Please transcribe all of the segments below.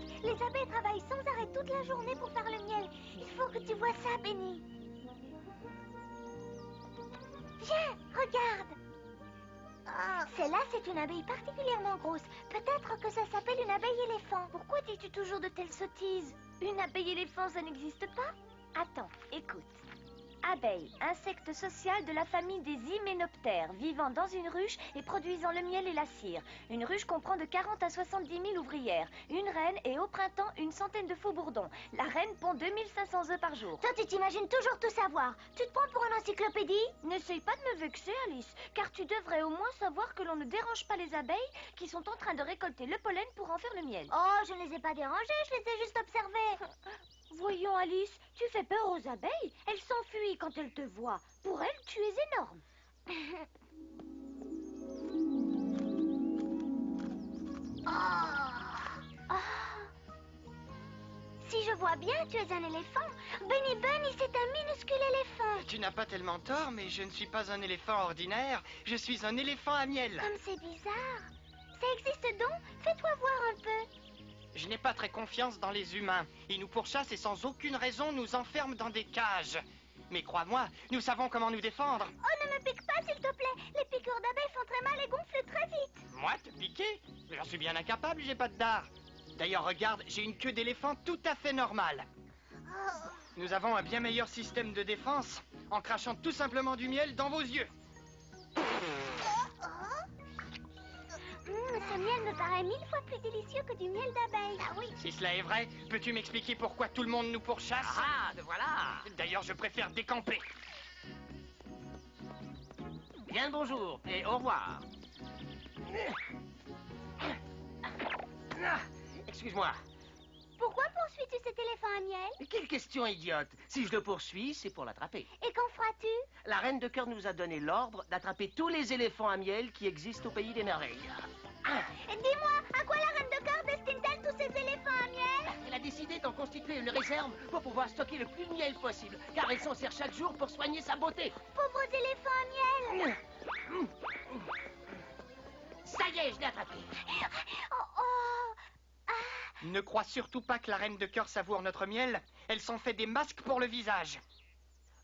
magnifique. Les abeilles travaillent sans arrêt toute la journée pour faire le miel. Il faut que tu vois ça, Benny. Viens, regarde. Celle-là, c'est une abeille particulièrement grosse. Peut-être que ça s'appelle une abeille éléphant. Pourquoi dis-tu toujours de telles sottises? Une abeille éléphant, ça n'existe pas? Attends, écoute. Abeille, insecte social de la famille des hyménoptères, vivant dans une ruche et produisant le miel et la cire. Une ruche comprend de 40 à 70 000 ouvrières, une reine et au printemps une centaine de faux-bourdons. La reine pond 2500 œufs par jour. Toi, tu t'imagines toujours tout savoir. Tu te prends pour une encyclopédie? N'essaye pas de me vexer, Alice, car tu devrais au moins savoir que l'on ne dérange pas les abeilles qui sont en train de récolter le pollen pour en faire le miel. Oh, je ne les ai pas dérangées, je les ai juste observées. Voyons, Alice, tu fais peur aux abeilles. Elles s'enfuient quand elles te voient. Pour elles, tu es énorme. Si je vois bien, tu es un éléphant. Bunny, c'est un minuscule éléphant. Tu n'as pas tellement tort, mais je ne suis pas un éléphant ordinaire. Je suis un éléphant à miel. Comme c'est bizarre. Ça existe donc? Fais-toi voir un peu. Je n'ai pas très confiance dans les humains. Ils nous pourchassent et sans aucune raison nous enferment dans des cages. Mais crois-moi, nous savons comment nous défendre. Oh, ne me pique pas, s'il te plaît. Les piqûres d'abeilles font très mal et gonflent très vite. Moi, te piquer? J'en suis bien incapable, j'ai pas de dard. D'ailleurs, regarde, j'ai une queue d'éléphant tout à fait normale. Nous avons un bien meilleur système de défense en crachant tout simplement du miel dans vos yeux. Ce miel me paraît 1000 fois plus délicieux que du miel d'abeille. Ah oui. Si cela est vrai, peux-tu m'expliquer pourquoi tout le monde nous pourchasse? Ah, te voilà. D'ailleurs, je préfère décamper. Bien le bonjour et au revoir. Excuse-moi. Pourquoi poursuis-tu cet éléphant à miel? Quelle question idiote. Si je le poursuis, c'est pour l'attraper. Et qu'en feras-tu? La reine de cœur nous a donné l'ordre d'attraper tous les éléphants à miel qui existent au pays des merveilles. Dis-moi, à quoi la reine de cœur destine-t-elle tous ces éléphants à miel? Elle a décidé d'en constituer une réserve pour pouvoir stocker le plus de miel possible, car elle s'en sert chaque jour pour soigner sa beauté. Pauvres éléphants à miel! Ça y est, je l'ai attrapé. Ne crois surtout pas que la reine de cœur savoure notre miel. Elle s'en fait des masques pour le visage.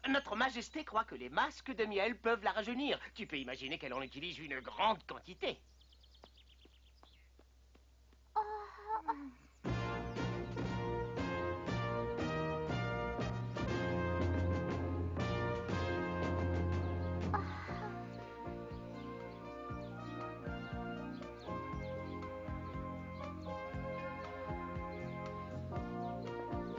Notre majesté croit que les masques de miel peuvent la rajeunir. Tu peux imaginer qu'elle en utilise une grande quantité.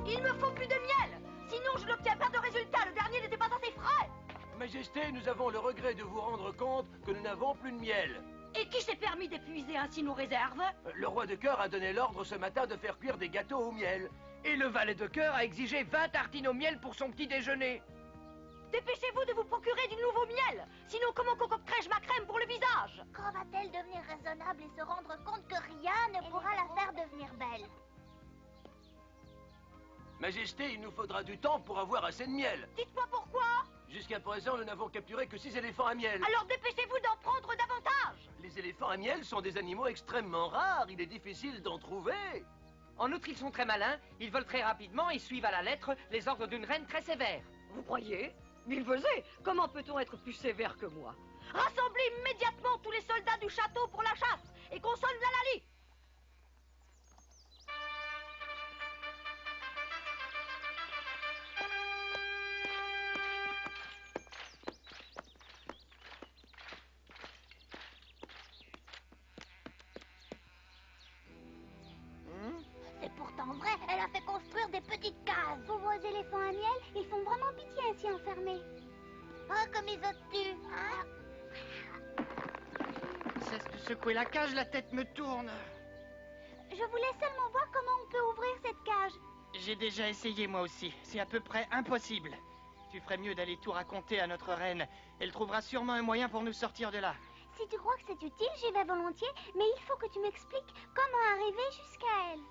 Il me faut plus de miel! Sinon, je n'obtiens pas de résultat. Le dernier n'était pas assez frais. Majesté, nous avons le regret de vous rendre compte que nous n'avons plus de miel. Et qui s'est permis d'épuiser ainsi nos réserves? Le roi de cœur a donné l'ordre ce matin de faire cuire des gâteaux au miel. Et le valet de cœur a exigé 20 tartines au miel pour son petit déjeuner. Dépêchez-vous de vous procurer du nouveau miel. Sinon, comment concocterai-je ma crème pour le visage? Quand va-t-elle devenir raisonnable et se rendre compte que rien ne pourra la faire devenir belle? Majesté, il nous faudra du temps pour avoir assez de miel. Dites-moi pourquoi? Jusqu'à présent, nous n'avons capturé que 6 éléphants à miel. Alors dépêchez-vous d'en prendre davantage. Les éléphants à miel sont des animaux extrêmement rares. Il est difficile d'en trouver. En outre, ils sont très malins, ils volent très rapidement et suivent à la lettre les ordres d'une reine très sévère. Vous croyez? Milvesé, comment peut-on être plus sévère que moi? Rassemblez immédiatement tous les soldats du château pour la chasse et qu'on sonne Lalali. C'est pourtant vrai, elle a fait construire des petites cases. Pauvres éléphants à miel, ils font vraiment pitié ainsi enfermés. Oh, comme ils osent-tu, hein? Cesse de secouer la cage, la tête me tourne. Je voulais seulement voir comment on peut ouvrir cette cage. J'ai déjà essayé moi aussi, c'est à peu près impossible. Tu ferais mieux d'aller tout raconter à notre reine. Elle trouvera sûrement un moyen pour nous sortir de là. Si tu crois que c'est utile, j'y vais volontiers, mais il faut que tu m'expliques comment arriver jusqu'à elle.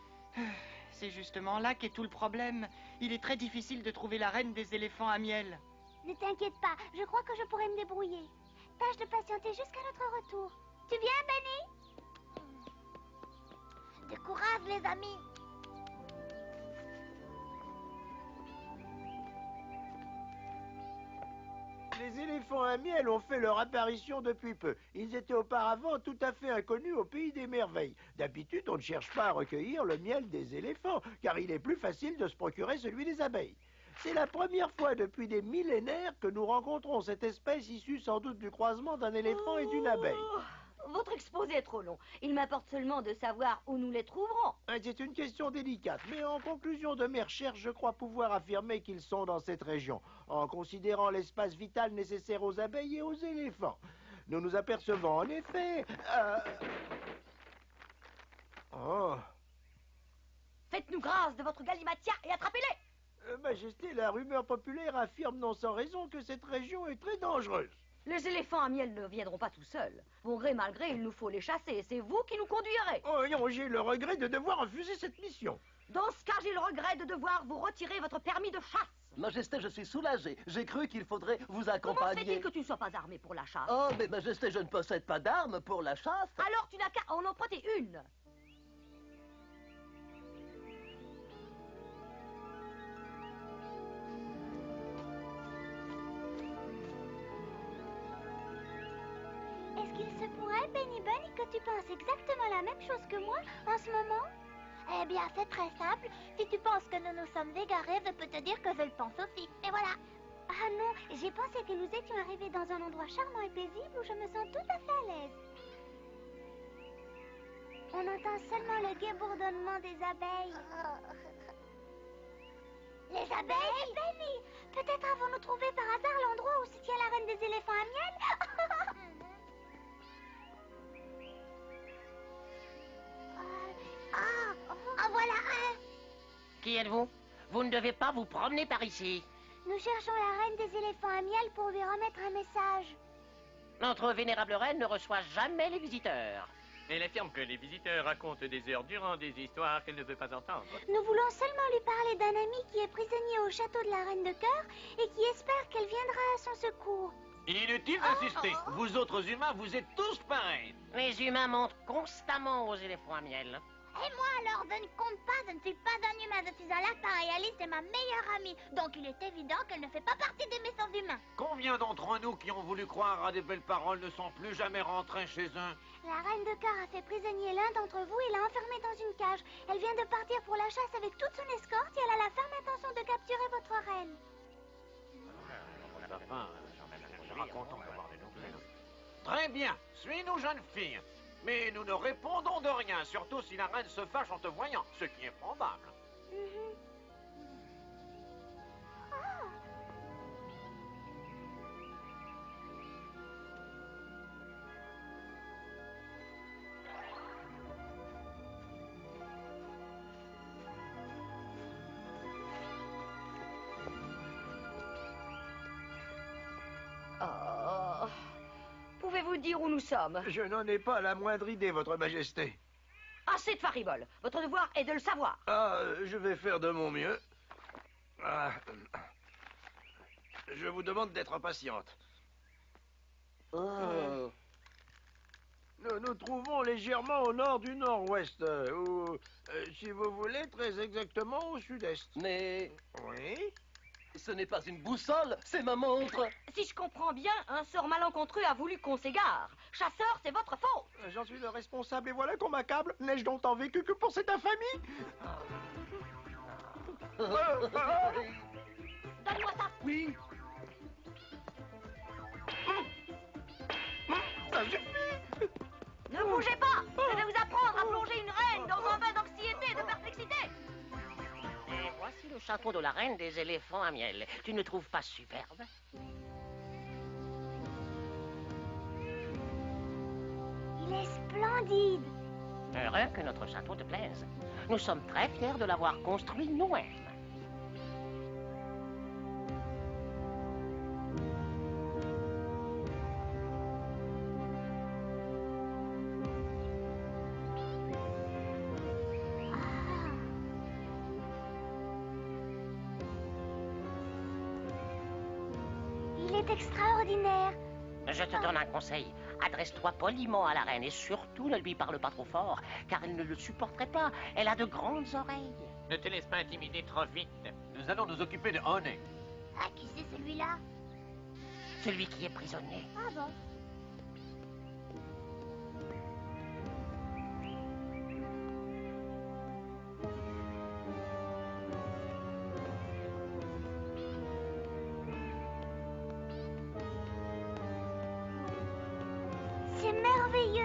C'est justement là qu'est tout le problème. Il est très difficile de trouver la reine des éléphants à miel. Ne t'inquiète pas, je crois que je pourrai me débrouiller. Tâche de patienter jusqu'à notre retour. Tu viens, Benny? De courage, les amis. Les éléphants à miel ont fait leur apparition depuis peu. Ils étaient auparavant tout à fait inconnus au pays des merveilles. D'habitude, on ne cherche pas à recueillir le miel des éléphants, car il est plus facile de se procurer celui des abeilles. C'est la première fois depuis des millénaires que nous rencontrons cette espèce issue sans doute du croisement d'un éléphant et d'une abeille. Votre exposé est trop long. Il m'importe seulement de savoir où nous les trouverons. C'est une question délicate, mais en conclusion de mes recherches, je crois pouvoir affirmer qu'ils sont dans cette région, en considérant l'espace vital nécessaire aux abeilles et aux éléphants. Nous nous apercevons en effet... Oh. Faites-nous grâce de votre galimatia et attrapez-les. Majesté, la rumeur populaire affirme non sans raison que cette région est très dangereuse. Les éléphants à miel ne viendront pas tout seuls. Bon gré mal gré, il nous faut les chasser et c'est vous qui nous conduirez. Oh non, j'ai le regret de devoir refuser cette mission. Dans ce cas, j'ai le regret de devoir vous retirer votre permis de chasse. Majesté, je suis soulagé. J'ai cru qu'il faudrait vous Comment accompagner. se fait-il que tu ne sois pas armé pour la chasse? Oh, mais Majesté, je ne possède pas d'armes pour la chasse. Alors tu n'as qu'à en emprunter une. Est-ce qu'il se pourrait, Benny Bunny, que tu penses exactement la même chose que moi en ce moment? Eh bien, c'est très simple. Si tu penses que nous nous sommes égarés, je peux te dire que je le pense aussi. Et voilà. Ah non, j'ai pensé que nous étions arrivés dans un endroit charmant et paisible où je me sens tout à fait à l'aise. On entend seulement le gai bourdonnement des abeilles. Les abeilles? Benny, peut-être avons-nous trouvé par hasard l'endroit où se tient la reine des éléphants à miel? Ah, voilà un. Qui êtes-vous? Vous ne devez pas vous promener par ici. Nous cherchons la reine des éléphants à miel pour lui remettre un message. Notre vénérable reine ne reçoit jamais les visiteurs. Elle affirme que les visiteurs racontent des heures durant des histoires qu'elle ne veut pas entendre. Nous voulons seulement lui parler d'un ami qui est prisonnier au château de la Reine de Cœur et qui espère qu'elle viendra à son secours. Inutile d'insister. Vous autres humains, vous êtes tous pareils. Les humains mentent constamment aux éléphants à miel. Et moi alors, je ne compte pas, je ne suis pas un humain, je suis un lapin et Alice est ma meilleure amie. Donc il est évident qu'elle ne fait pas partie des méchants humains. Combien d'entre nous qui ont voulu croire à des belles paroles ne sont plus jamais rentrés chez eux? La Reine de Cœur a fait prisonnier l'un d'entre vous et l'a enfermé dans une cage. Elle vient de partir pour la chasse avec toute son escorte et elle a la ferme intention de capturer votre reine. Très bien, suis-nous, jeune fille. Mais nous ne répondons de rien, surtout si la reine se fâche en te voyant, ce qui est probable. Oh. Pouvez-vous dire où nous sommes? Je n'en ai pas la moindre idée, votre majesté. Assez de faribole. Votre devoir est de le savoir. Ah, je vais faire de mon mieux. Ah, je vous demande d'être patiente. Oh. Nous nous trouvons légèrement au nord du nord-ouest, ou, si vous voulez, très exactement au sud-est. Mais Oui? ce n'est pas une boussole, c'est ma montre. Si je comprends bien, un sort malencontreux a voulu qu'on s'égare. Chasseur, c'est votre faute. J'en suis le responsable et voilà qu'on m'accable. N'ai-je donc tant vécu que pour cette infamie? Donne-moi ça. Oui. Ça suffit! Ne bougez pas. Je vais vous apprendre à plonger une reine dans un bain d'anxiété et de perplexité. Et voici le château de la reine des éléphants à miel. Tu ne trouves pas superbe? Il est splendide. Heureux que notre château te plaise. Nous sommes très fiers de l'avoir construit nous-mêmes. Il est extraordinaire. Je te donne un conseil. Adresse-toi poliment à la reine et surtout ne lui parle pas trop fort, car elle ne le supporterait pas. Elle a de grandes oreilles. Ne te laisse pas intimider trop vite. Nous allons nous occuper de Honey. Ah, qui c'est celui-là? celui qui est prisonnier. Ah bon? C'est merveilleux!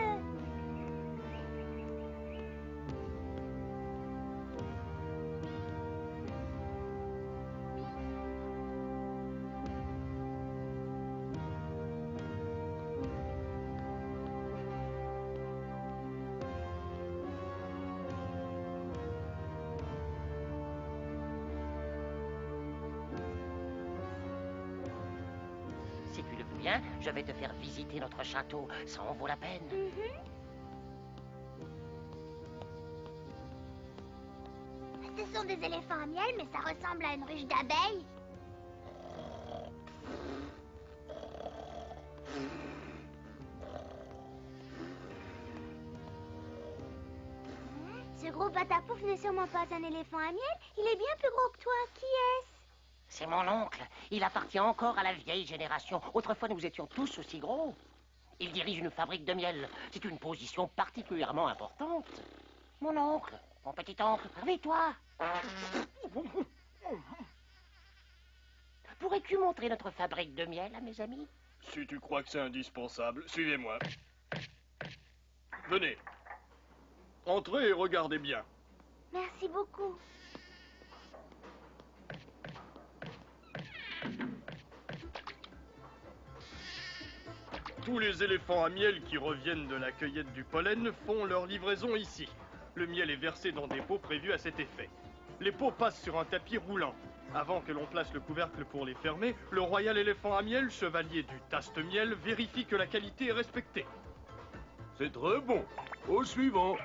Si tu le veux bien, je vais te faire visiter notre château. Ça en vaut la peine. Ce sont des éléphants à miel, mais ça ressemble à une ruche d'abeilles. Ce gros patapouf n'est sûrement pas un éléphant à miel. Il est bien plus gros que toi. Qui est-ce? C'est mon oncle. Il appartient encore à la vieille génération. Autrefois, nous étions tous aussi gros. Il dirige une fabrique de miel. C'est une position particulièrement importante. Mon oncle, mon petit oncle, réveille-toi. Pourrais-tu montrer notre fabrique de miel à mes amis? Si tu crois que c'est indispensable, suivez-moi. Venez. Entrez et regardez bien. Merci beaucoup. Tous les éléphants à miel qui reviennent de la cueillette du pollen font leur livraison ici. Le miel est versé dans des pots prévus à cet effet. Les pots passent sur un tapis roulant. Avant que l'on place le couvercle pour les fermer, le royal éléphant à miel, chevalier du taste-miel, vérifie que la qualité est respectée. C'est très bon. Au suivant.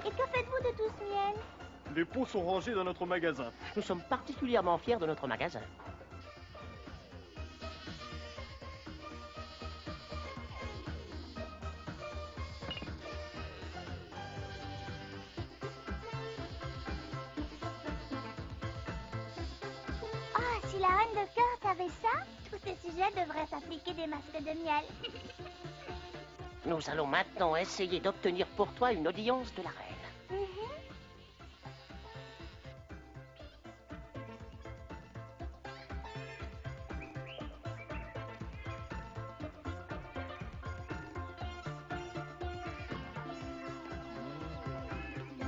Et que faites-vous de tout ce miel? Les pots sont rangés dans notre magasin. Nous sommes particulièrement fiers de notre magasin. Ah, si la reine de cœur savait ça, tous ces sujets devraient s'appliquer des masques de miel. Nous allons maintenant essayer d'obtenir pour toi une audience de la reine.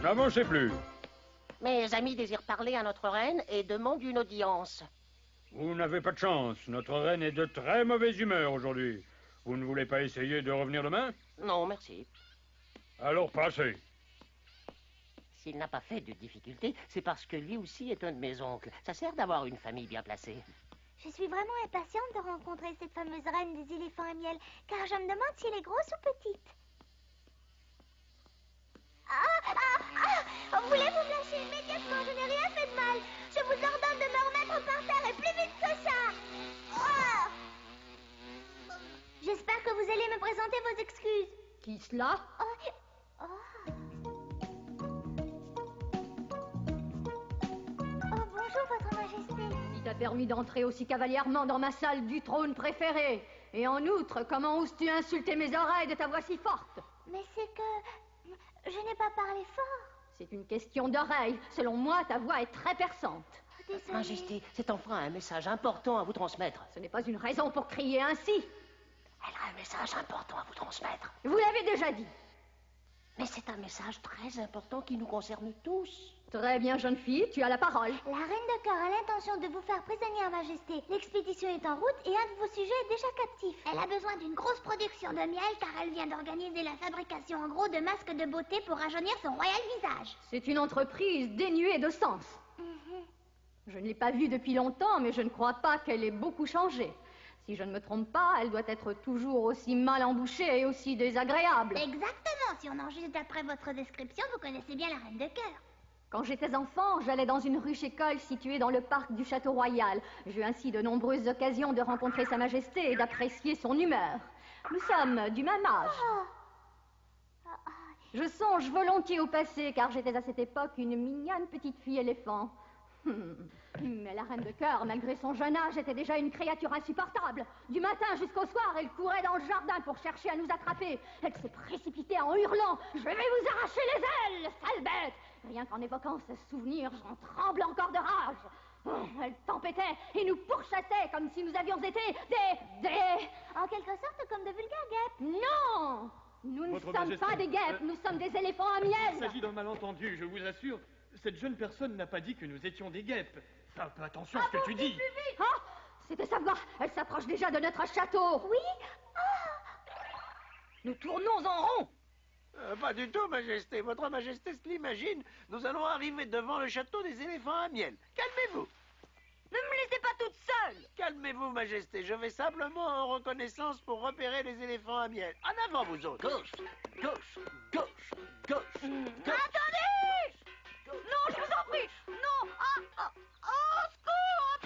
N'avancez plus. Mes amis désirent parler à notre reine et demandent une audience. Vous n'avez pas de chance. Notre reine est de très mauvaise humeur aujourd'hui. Vous ne voulez pas essayer de revenir demain? Non, merci. Alors passez. S'il n'a pas fait de difficulté, c'est parce que lui aussi est un de mes oncles. Ça sert d'avoir une famille bien placée. Je suis vraiment impatiente de rencontrer cette fameuse reine des éléphants à miel, car je me demande si elle est grosse ou petite. Voulez-vous me lâcher immédiatement? Je n'ai rien fait de mal. Je vous ordonne de me remettre par terre et plus vite que ça. J'espère que vous allez me présenter vos excuses. Qui cela? Bonjour, Votre Majesté. Qui t'a permis d'entrer aussi cavalièrement dans ma salle du trône préférée? Et en outre, comment oses-tu insulter mes oreilles de ta voix si forte? Mais c'est que... je n'ai pas parlé fort. C'est une question d'oreille. Selon moi, ta voix est très perçante. Désolée. Majesté, cet enfant a un message important à vous transmettre. Ce n'est pas une raison pour crier ainsi. Elle a un message important à vous transmettre. Vous l'avez déjà dit. Mais c'est un message très important qui nous concerne tous. Très bien, jeune fille, tu as la parole. La reine de cœur a l'intention de vous faire prisonnier, Majesté. L'expédition est en route et un de vos sujets est déjà captif. Elle a besoin d'une grosse production de miel car elle vient d'organiser la fabrication en gros de masques de beauté pour rajeunir son royal visage. C'est une entreprise dénuée de sens. Je ne l'ai pas vue depuis longtemps, mais je ne crois pas qu'elle ait beaucoup changé. Si je ne me trompe pas, elle doit être toujours aussi mal embouchée et aussi désagréable. Exactement. Si on en juge d'après votre description, vous connaissez bien la reine de cœur. Quand j'étais enfant, j'allais dans une ruche-école située dans le parc du Château Royal. J'ai eu ainsi de nombreuses occasions de rencontrer Sa Majesté et d'apprécier son humeur. Nous sommes du même âge. Je songe volontiers au passé, car j'étais à cette époque une mignonne petite fille éléphant. Mais la reine de cœur, malgré son jeune âge, était déjà une créature insupportable. Du matin jusqu'au soir, elle courait dans le jardin pour chercher à nous attraper. Elle se précipitait en hurlant « Je vais vous arracher les ailes, sale bête !» Rien qu'en évoquant ce souvenir, j'en tremble encore de rage. Oh, elle tempêtait et nous pourchassait comme si nous avions été des... En quelque sorte, comme de vulgaires guêpes. Non! Nous ne sommes pas des guêpes, nous sommes des éléphants à miel. Il s'agit d'un malentendu, je vous assure. Cette jeune personne n'a pas dit que nous étions des guêpes. Fais un peu attention à ce que tu dis. Ah, c'est de savoir, elle s'approche déjà de notre château. Oui. Nous tournons en rond. Pas du tout, Majesté. Votre Majesté se l'imagine. Nous allons arriver devant le château des éléphants à miel. Calmez-vous. Ne me laissez pas toute seule. Calmez-vous, Majesté. Je vais simplement en reconnaissance pour repérer les éléphants à miel. En avant, vous autres. Gauche, gauche, gauche, gauche. Attendez! Non, je vous en prie. Non. Au secours.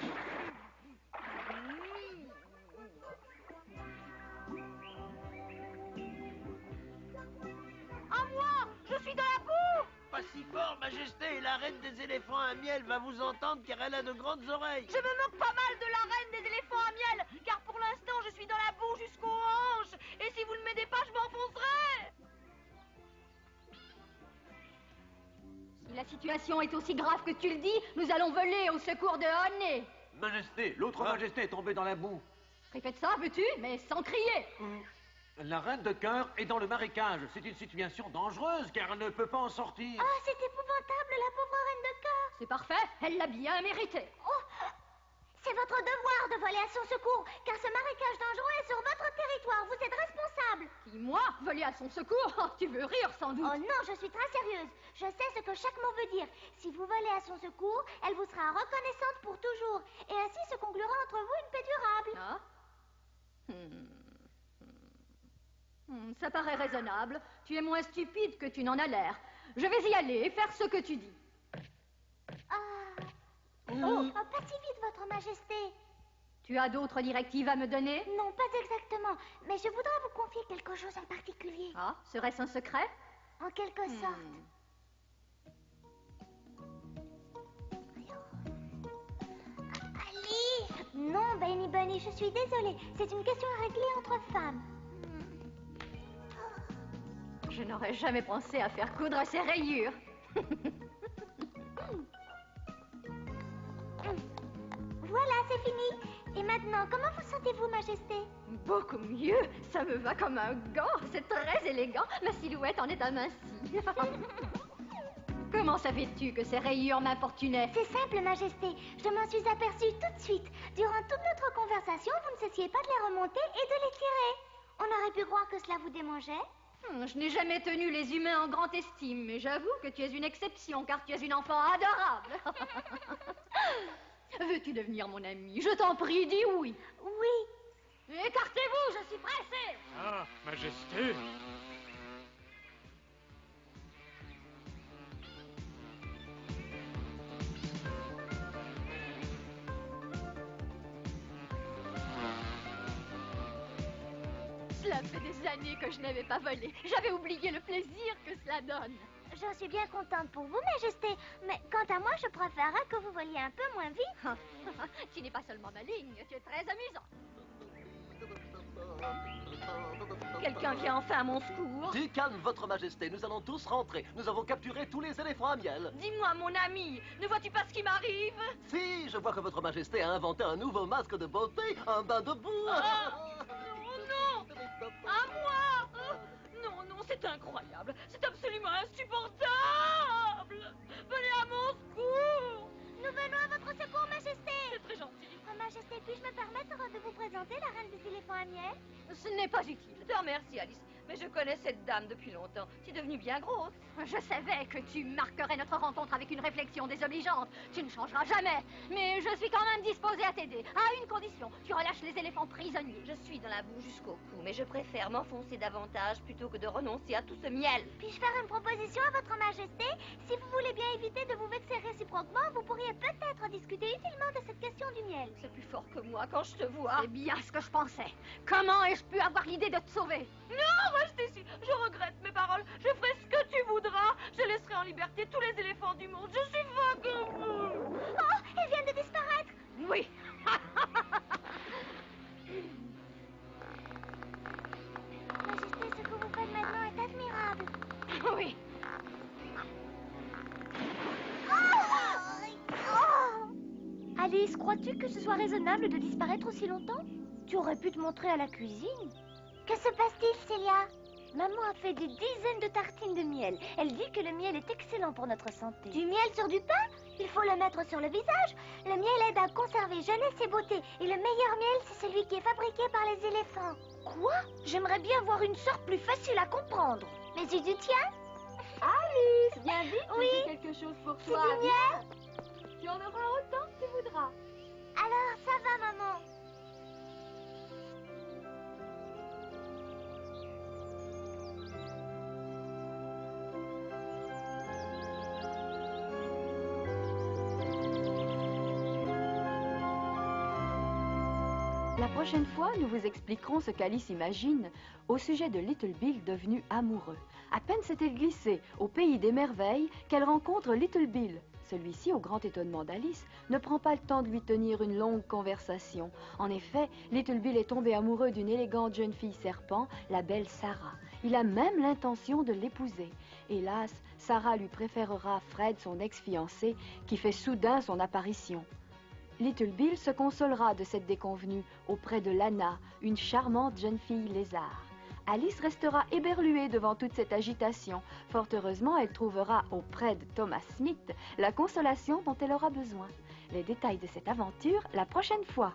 À moi, je suis dans la boue. Pas si fort, Majesté. La reine des éléphants à miel va vous entendre car elle a de grandes oreilles. Je me moque pas mal de la reine des éléphants à miel, car pour l'instant, je suis dans la boue jusqu'aux hanches. Et si vous ne m'aidez pas, je m'enfoncerai. Si la situation est aussi grave que tu le dis, nous allons voler au secours de Honey. Majesté, l'autre Majesté est tombée dans la boue. Répète ça, veux-tu, mais sans crier. La reine de cœur est dans le marécage. C'est une situation dangereuse car elle ne peut pas en sortir. Oh, c'est épouvantable, la pauvre reine de cœur. C'est parfait, elle l'a bien mérité. Oh, c'est votre devoir de voler à son secours, car ce marécage dangereux est sur votre territoire. Vous êtes responsable. Qui, moi, voler à son secours? Oh, tu veux rire, sans doute. Oh non, je suis très sérieuse. Je sais ce que chaque mot veut dire. Si vous volez à son secours, elle vous sera reconnaissante pour toujours. Et ainsi se conclura entre vous une paix durable. Ah? Ça paraît raisonnable. Tu es moins stupide que tu n'en as l'air. Je vais y aller et faire ce que tu dis. Pas si vite, votre Majesté. Tu as d'autres directives à me donner? Non, pas exactement. Mais je voudrais vous confier quelque chose en particulier. Ah, serait-ce un secret? En quelque sorte. Ali! Non, Benny Bunny, je suis désolée. C'est une question à régler entre femmes. Je n'aurais jamais pensé à faire coudre ces rayures. Voilà, c'est fini. Et maintenant, comment vous sentez-vous, Majesté? Beaucoup mieux. Ça me va comme un gant. C'est très élégant. Ma silhouette en est amincie. Comment savais-tu que ces rayures m'importunaient? C'est simple, Majesté. Je m'en suis aperçue tout de suite. Durant toute notre conversation, vous ne cessiez pas de les remonter et de les tirer. On aurait pu croire que cela vous démangeait. Je n'ai jamais tenu les humains en grande estime, mais j'avoue que tu es une exception, car tu es une enfant adorable. Veux-tu devenir mon amie? Je t'en prie, dis oui. Oui. Écartez-vous, je suis pressée. Ah, Majesté. Cela fait des années que je n'avais pas volé. J'avais oublié le plaisir que cela donne. J'en suis bien contente pour vous, Majesté. Mais quant à moi, je préférerais que vous voliez un peu moins vite. Tu n'es pas seulement maligne, tu es très amusant. Quelqu'un vient enfin à mon secours. Du calme, votre Majesté. Nous allons tous rentrer. Nous avons capturé tous les éléphants à miel. Dis-moi, mon ami, ne vois-tu pas ce qui m'arrive? Si, je vois que votre Majesté a inventé un nouveau masque de beauté, un bain de boue. Non, à moi. Non, non, c'est incroyable. C'est absolument insupportable. Venez à mon secours. Nous venons à votre secours, Majesté. C'est très gentil. Majesté, puis-je me permettre de vous présenter la reine des éléphants à miel? Ce n'est pas utile. Je te remercie, Alice. Mais je connais cette dame depuis longtemps. Tu es devenue bien grosse. Je savais que tu marquerais notre rencontre avec une réflexion désobligeante. Tu ne changeras jamais. Mais je suis quand même disposée à t'aider. À une condition. Tu relâches les éléphants prisonniers. Je suis dans la boue jusqu'au cou, mais je préfère m'enfoncer davantage plutôt que de renoncer à tout ce miel. Puis-je faire une proposition à votre Majesté? Si vous voulez bien éviter de vous vexer réciproquement, vous pourriez peut-être discuter utilement de cette question du miel. C'est plus fort que moi quand je te vois. C'est bien ce que je pensais. Comment ai-je pu avoir l'idée de te sauver? Non, reste ici. Je regrette mes paroles. Je ferai ce que liberté tous les éléphants du monde. Je suis folle comme vous. Oh, elle vient de disparaître. Oui. Majesté, ce que vous faites maintenant est admirable. Oui. Alice, crois-tu que ce soit raisonnable de disparaître aussi longtemps? Tu aurais pu te montrer à la cuisine. Que se passe-t-il, Célia? Maman a fait des dizaines de tartines de miel. Elle dit que le miel est excellent pour notre santé. Du miel sur du pain? Il faut le mettre sur le visage. Le miel aide à conserver jeunesse et beauté. Et le meilleur miel, c'est celui qui est fabriqué par les éléphants. Quoi? J'aimerais bien voir une sorte plus facile à comprendre. Mais c'est du tien? Alice, viens vite, Oui. j'ai quelque chose pour C'est toi. du miel? Tu en auras autant que tu voudras. Alors, ça va, maman. La prochaine fois, nous vous expliquerons ce qu'Alice imagine au sujet de Little Bill devenu amoureux. À peine s'est-elle glissée au pays des merveilles qu'elle rencontre Little Bill. Celui-ci, au grand étonnement d'Alice, ne prend pas le temps de lui tenir une longue conversation. En effet, Little Bill est tombé amoureux d'une élégante jeune fille serpent, la belle Sarah. Il a même l'intention de l'épouser. Hélas, Sarah lui préférera Fred, son ex-fiancé, qui fait soudain son apparition. Little Bill se consolera de cette déconvenue auprès de Lana, une charmante jeune fille lézard. Alice restera éberluée devant toute cette agitation. Fort heureusement, elle trouvera auprès de Thomas Smith la consolation dont elle aura besoin. Les détails de cette aventure la prochaine fois.